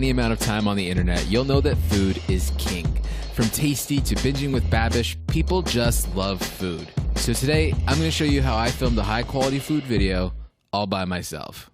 any amount of time on the internet, you'll know that food is king. From tasty to binging with Babish, people just love food. So today, I'm going to show you how I filmed a high quality food video all by myself.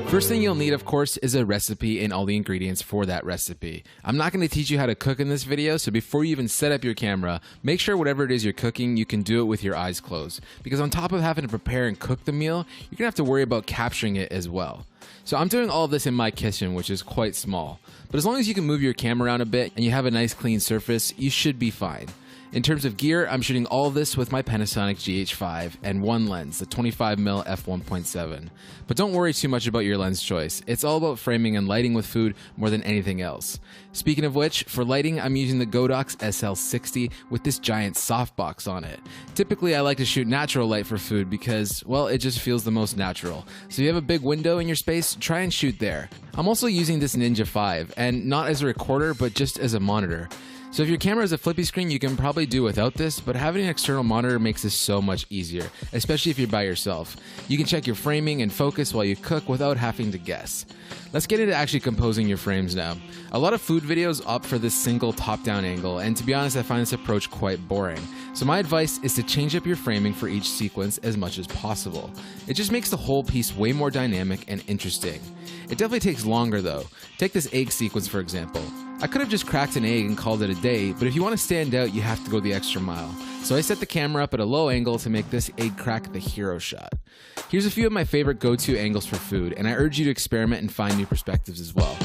First thing you'll need, of course, is a recipe and all the ingredients for that recipe. I'm not going to teach you how to cook in this video, so before you even set up your camera, make sure whatever it is you're cooking, you can do it with your eyes closed. Because on top of having to prepare and cook the meal, you're going to have to worry about capturing it as well. So I'm doing all of this in my kitchen, which is quite small. But as long as you can move your camera around a bit and you have a nice clean surface, you should be fine. In terms of gear, I'm shooting all of this with my Panasonic GH5 and one lens, the 25mm f1.7. But don't worry too much about your lens choice. It's all about framing and lighting with food more than anything else. Speaking of which, for lighting, I'm using the Godox SL60 with this giant softbox on it. Typically, I like to shoot natural light for food because, well, it just feels the most natural. So if you have a big window in your space, try and shoot there. I'm also using this Ninja 5, and not as a recorder, but just as a monitor. So if your camera is a flippy screen, you can probably do without this, but having an external monitor makes this so much easier, especially if you're by yourself. You can check your framing and focus while you cook without having to guess. Let's get into actually composing your frames now. A lot of food videos opt for this single top-down angle, and to be honest, I find this approach quite boring. So my advice is to change up your framing for each sequence as much as possible. It just makes the whole piece way more dynamic and interesting. It definitely takes longer though. Take this egg sequence for example. I could have just cracked an egg and called it a day, but if you want to stand out, you have to go the extra mile. So I set the camera up at a low angle to make this egg crack the hero shot. Here's a few of my favorite go-to angles for food, and I urge you to experiment and find new perspectives as well.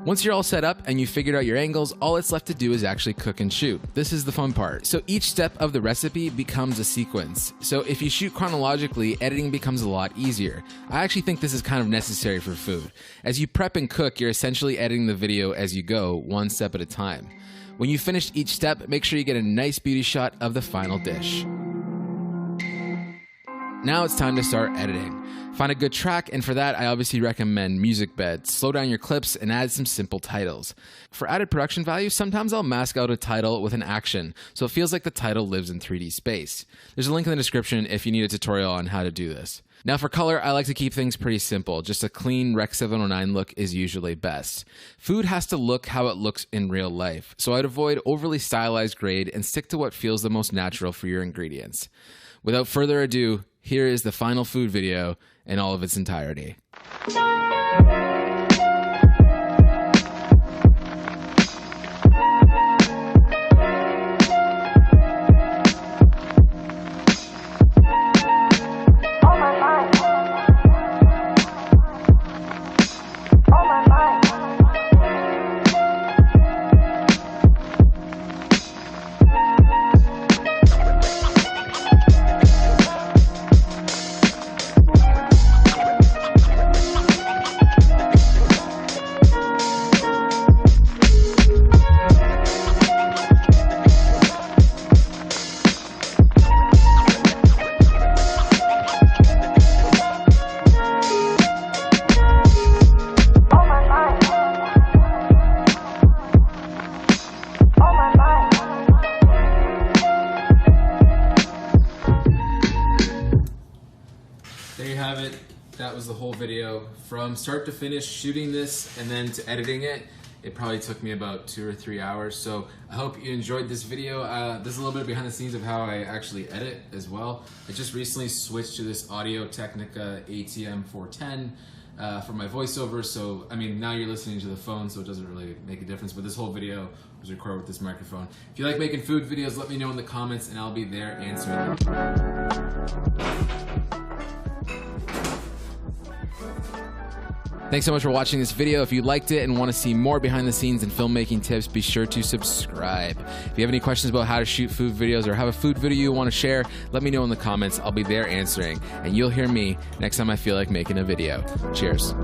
Once you're all set up and you figured out your angles, all it's left to do is actually cook and shoot. This is the fun part. So each step of the recipe becomes a sequence. So if you shoot chronologically, editing becomes a lot easier. I actually think this is kind of necessary for food. As you prep and cook, you're essentially editing the video as you go, one step at a time. When you finish each step, make sure you get a nice beauty shot of the final dish. Now it's time to start editing. Find a good track, and for that I obviously recommend MusicBed. Slow down your clips and add some simple titles. For added production value, sometimes I'll mask out a title with an action, so it feels like the title lives in 3D space. There's a link in the description if you need a tutorial on how to do this. Now for color, I like to keep things pretty simple. Just a clean Rec 709 look is usually best. Food has to look how it looks in real life, so I'd avoid overly stylized grade and stick to what feels the most natural for your ingredients. Without further ado, here is the final food video in all of its entirety. There you have it. That was the whole video. From start to finish, shooting this and then to editing it, it probably took me about 2 or 3 hours. So I hope you enjoyed this video. This is a little bit behind the scenes of how I actually edit as well. I just recently switched to this Audio Technica ATM 410 for my voiceover. So, I mean, now you're listening to the phone, so it doesn't really make a difference. But this whole video was recorded with this microphone. If you like making food videos, let me know in the comments and I'll be there answering them. Thanks so much for watching this video. If you liked it and want to see more behind the scenes and filmmaking tips, be sure to subscribe. If you have any questions about how to shoot food videos or have a food video you want to share, let me know in the comments. I'll be there answering, and you'll hear me next time I feel like making a video. Cheers.